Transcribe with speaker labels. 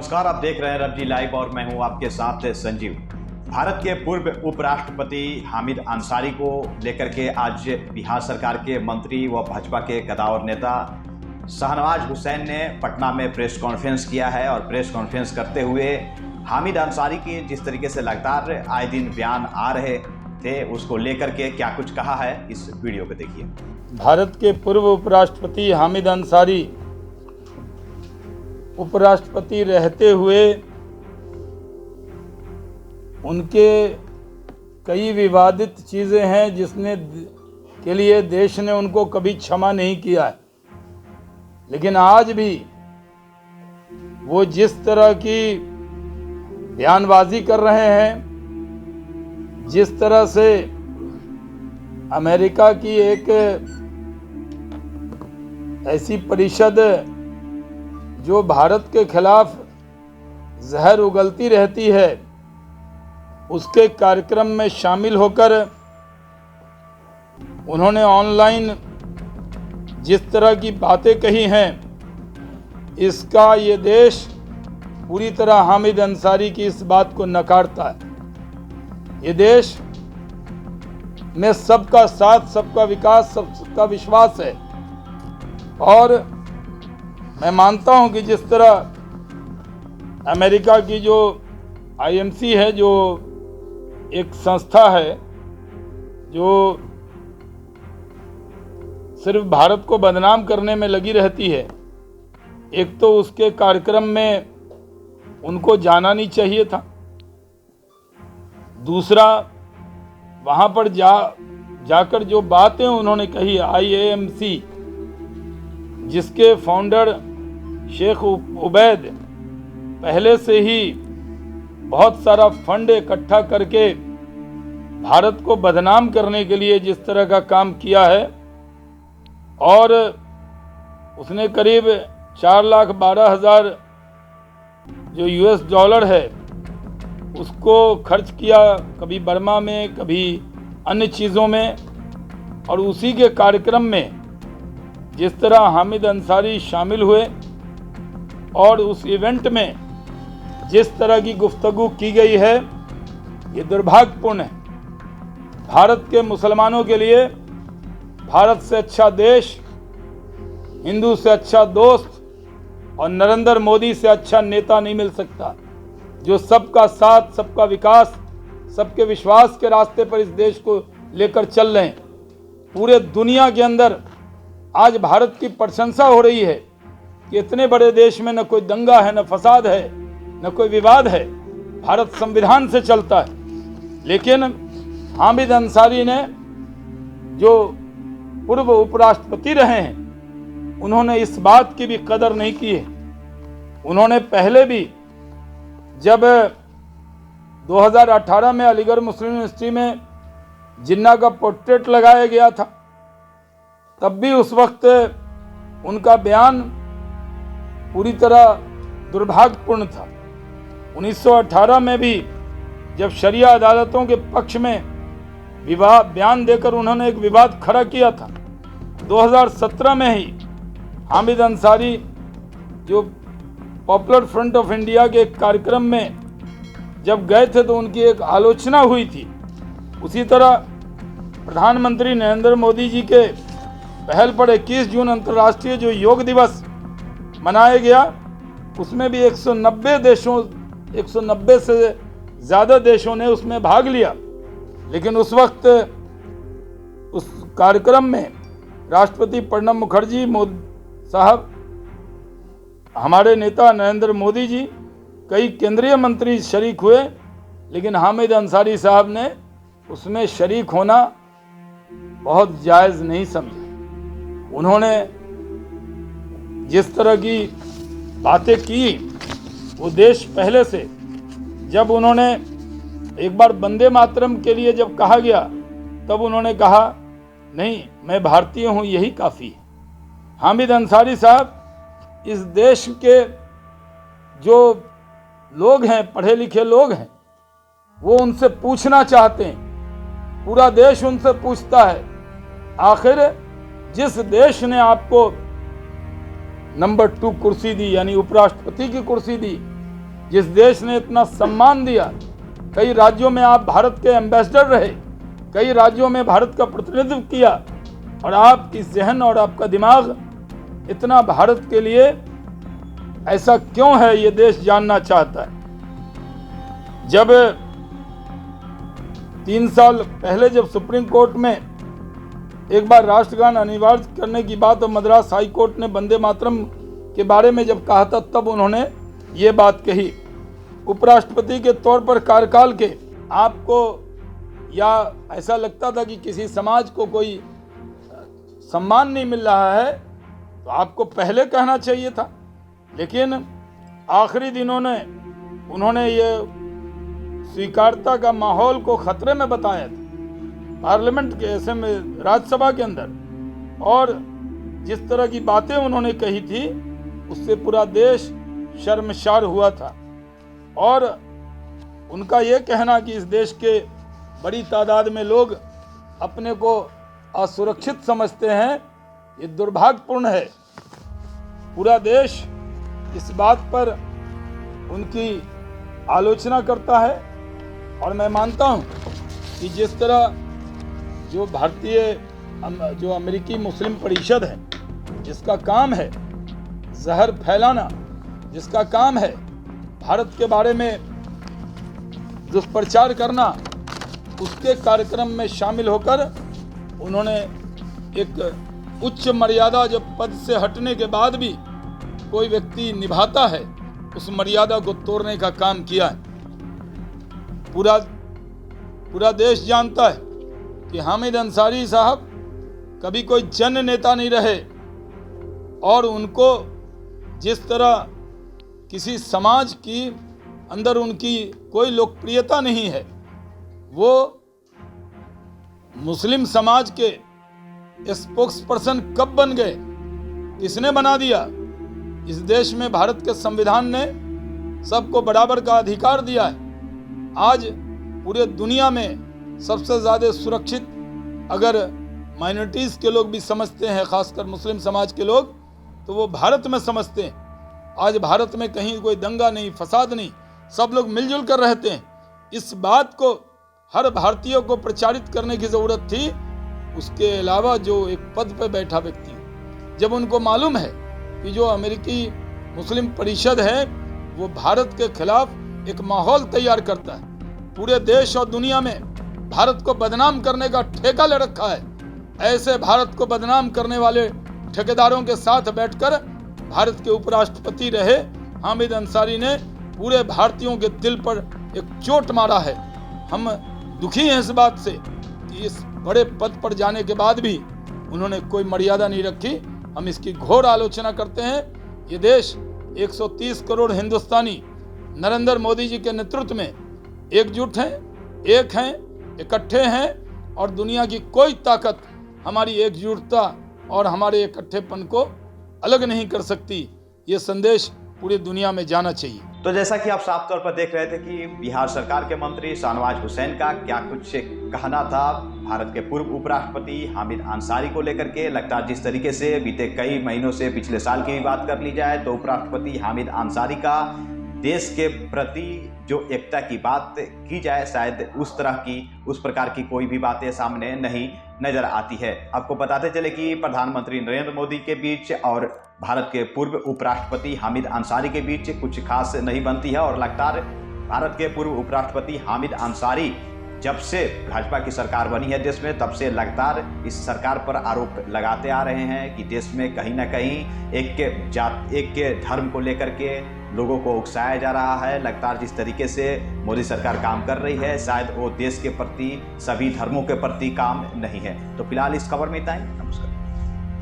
Speaker 1: नमस्कार, आप देख रहे हैं रब जी लाइव और मैं हूं आपके साथ संजीव। भारत के पूर्व उपराष्ट्रपति हामिद अंसारी को लेकर के आज बिहार सरकार के मंत्री व भाजपा के कदावर नेता शाहनवाज हुसैन ने पटना में प्रेस कॉन्फ्रेंस किया है और प्रेस कॉन्फ्रेंस करते हुए हामिद अंसारी की जिस तरीके से लगातार आए दिन बयान आ रहे थे उसको लेकर के क्या कुछ कहा है, इस वीडियो को देखिए।
Speaker 2: भारत के पूर्व उपराष्ट्रपति हामिद अंसारी उपराष्ट्रपति रहते हुए उनके कई विवादित चीज़ें हैं जिसने के लिए देश ने उनको कभी क्षमा नहीं किया है, लेकिन आज भी वो जिस तरह की बयानबाजी कर रहे हैं, जिस तरह से अमेरिका की एक ऐसी परिषद जो भारत के खिलाफ जहर उगलती रहती है, उसके कार्यक्रम में शामिल होकर उन्होंने ऑनलाइन जिस तरह की बातें कही हैं, इसका ये देश पूरी तरह हामिद अंसारी की इस बात को नकारता है। ये देश में सबका साथ, सबका विकास, सबका विश्वास है और मैं मानता हूं कि जिस तरह अमेरिका की जो आईएमसी है, जो एक संस्था है जो सिर्फ भारत को बदनाम करने में लगी रहती है, एक तो उसके कार्यक्रम में उनको जाना नहीं चाहिए था, दूसरा वहाँ पर जाकर जो बातें उन्होंने कही, आईएमसी जिसके फाउंडर शेख उबैद पहले से ही बहुत सारा फंड इकट्ठा करके भारत को बदनाम करने के लिए जिस तरह का काम किया है, और उसने करीब 4,12,000 जो यूएस डॉलर है उसको खर्च किया, कभी बर्मा में, कभी अन्य चीज़ों में, और उसी के कार्यक्रम में जिस तरह हामिद अंसारी शामिल हुए और उस इवेंट में जिस तरह की गुफ्तगू की गई है, ये दुर्भाग्यपूर्ण है। भारत के मुसलमानों के लिए भारत से अच्छा देश, हिंदू से अच्छा दोस्त और नरेंद्र मोदी से अच्छा नेता नहीं मिल सकता, जो सबका साथ, सबका विकास, सबके विश्वास के रास्ते पर इस देश को लेकर चल रहे हैं। पूरे दुनिया के अंदर आज भारत की प्रशंसा हो रही है कि इतने बड़े देश में न कोई दंगा है, न फसाद है, न कोई विवाद है, भारत संविधान से चलता है। लेकिन हामिद अंसारी ने जो पूर्व उपराष्ट्रपति रहे हैं, उन्होंने इस बात की भी कदर नहीं की है। उन्होंने पहले भी जब 2018 में अलीगढ़ मुस्लिम यूनिवर्सिटी में जिन्ना का पोर्ट्रेट लगाया गया था, तब भी उस वक्त उनका बयान पूरी तरह दुर्भाग्यपूर्ण था। 1918 में भी जब शरिया अदालतों के पक्ष में बयान देकर उन्होंने एक विवाद खड़ा किया था, 2017 में ही हामिद अंसारी जो पॉपुलर फ्रंट ऑफ इंडिया के एक कार्यक्रम में जब गए थे तो उनकी एक आलोचना हुई थी। उसी तरह प्रधानमंत्री नरेंद्र मोदी जी के पहल पर 21 जून अंतर्राष्ट्रीय जो योग दिवस मनाया गया, उसमें भी 190 से ज़्यादा देशों ने उसमें भाग लिया। लेकिन उस वक्त उस कार्यक्रम में राष्ट्रपति प्रणब मुखर्जी साहब, हमारे नेता नरेंद्र मोदी जी, कई केंद्रीय मंत्री शरीक हुए, लेकिन हामिद अंसारी साहब ने उसमें शरीक होना बहुत जायज़ नहीं समझा। उन्होंने जिस तरह की बातें की, वो देश पहले से, जब उन्होंने एक बार वंदे मातरम के लिए जब कहा गया, तब उन्होंने कहा नहीं, मैं भारतीय हूँ, यही काफ़ी है। हामिद अंसारी साहब इस देश के जो लोग हैं, पढ़े लिखे लोग हैं, वो उनसे पूछना चाहते हैं, पूरा देश उनसे पूछता है, आखिर जिस देश ने आपको नंबर 2 कुर्सी दी, यानी उपराष्ट्रपति की कुर्सी दी, जिस देश ने इतना सम्मान दिया, कई राज्यों में आप भारत के एम्बेसडर रहे, कई राज्यों में भारत का प्रतिनिधित्व किया, और आपकी जहन और आपका दिमाग इतना भारत के लिए ऐसा क्यों है, ये देश जानना चाहता है। जब 3 साल पहले जब सुप्रीम कोर्ट में एक बार राष्ट्रगान अनिवार्य करने की बात और मद्रास हाई कोर्ट ने वंदे मातरम के बारे में जब कहा था, तब उन्होंने ये बात कही। उपराष्ट्रपति के तौर पर कार्यकाल के आपको या ऐसा लगता था कि किसी समाज को कोई सम्मान नहीं मिल रहा है, तो आपको पहले कहना चाहिए था। लेकिन आखिरी दिनों में उन्होंने ये स्वीकारता का माहौल को खतरे में बताया था पार्लियामेंट के ऐसे में, राज्यसभा के अंदर, और जिस तरह की बातें उन्होंने कही थी उससे पूरा देश शर्मसार हुआ था। और उनका ये कहना कि इस देश के बड़ी तादाद में लोग अपने को असुरक्षित समझते हैं, ये दुर्भाग्यपूर्ण है। पूरा देश इस बात पर उनकी आलोचना करता है, और मैं मानता हूँ कि जिस तरह जो जो अमेरिकी मुस्लिम परिषद है, जिसका काम है जहर फैलाना, जिसका काम है भारत के बारे में दुष्प्रचार करना, उसके कार्यक्रम में शामिल होकर उन्होंने एक उच्च मर्यादा जो पद से हटने के बाद भी कोई व्यक्ति निभाता है, उस मर्यादा को तोड़ने का काम किया है। पूरा देश जानता है कि हामिद अंसारी साहब कभी कोई जन नेता नहीं रहे, और उनको जिस तरह किसी समाज की अंदर उनकी कोई लोकप्रियता नहीं है, वो मुस्लिम समाज के स्पोक्स पर्सन कब बन गए, किसने बना दिया? इस देश में भारत के संविधान ने सबको बराबर का अधिकार दिया है। आज पूरे दुनिया में सबसे ज़्यादा सुरक्षित अगर माइनॉरिटीज़ के लोग भी समझते हैं, खासकर मुस्लिम समाज के लोग, तो वो भारत में समझते हैं। आज भारत में कहीं कोई दंगा नहीं, फसाद नहीं, सब लोग मिलजुल कर रहते हैं। इस बात को हर भारतीय को प्रचारित करने की ज़रूरत थी। उसके अलावा जो एक पद पर बैठा व्यक्ति, जब उनको मालूम है कि जो अमेरिकी मुस्लिम परिषद है वो भारत के खिलाफ एक माहौल तैयार करता है, पूरे देश और दुनिया में भारत को बदनाम करने का ठेका ले रखा है, ऐसे भारत को बदनाम करने वाले ठेकेदारों के साथ बैठकर भारत के उपराष्ट्रपति रहे हामिद अंसारी ने पूरे भारतीयों के दिल पर एक चोट मारा है। हम दुखी हैं इस बात से कि इस बड़े पद पर जाने के बाद भी उन्होंने कोई मर्यादा नहीं रखी। हम इसकी घोर आलोचना करते हैं। ये देश 130 करोड़ हिंदुस्तानी नरेंद्र मोदी जी के नेतृत्व में एकजुट हैं, एक हैं, इकट्ठे हैं, और दुनिया की कोई ताकत हमारी एकजुटता और हमारे इकट्ठेपन को अलग नहीं कर सकती। ये संदेश पूरी दुनिया में जाना चाहिए।
Speaker 1: तो जैसा कि आप साफ तौर पर देख रहे थे कि बिहार सरकार के मंत्री शाहनवाज हुसैन का क्या कुछ कहना था भारत के पूर्व उपराष्ट्रपति हामिद अंसारी को लेकर के। लगता है जिस तरीके से बीते कई महीनों से, पिछले साल की भी बात कर ली जाए तो उपराष्ट्रपति हामिद अंसारी का देश के प्रति जो एकता की बात की जाए, शायद उस प्रकार की कोई भी बातें सामने नहीं नजर आती है। आपको बताते चले कि प्रधानमंत्री नरेंद्र मोदी के बीच और भारत के पूर्व उपराष्ट्रपति हामिद अंसारी के बीच कुछ खास नहीं बनती है, और लगातार भारत के पूर्व उपराष्ट्रपति हामिद अंसारी जब से भाजपा की सरकार बनी है देश में, तब से लगातार इस सरकार पर आरोप लगाते आ रहे हैं कि देश में कहीं ना कहीं एक के धर्म को लेकर के लोगों को उकसाया जा रहा है। लगातार जिस तरीके से मोदी सरकार काम कर रही है, शायद वो देश के प्रति, सभी धर्मों के प्रति काम नहीं है। तो फिलहाल इस खबर में इतना ही। नमस्कार।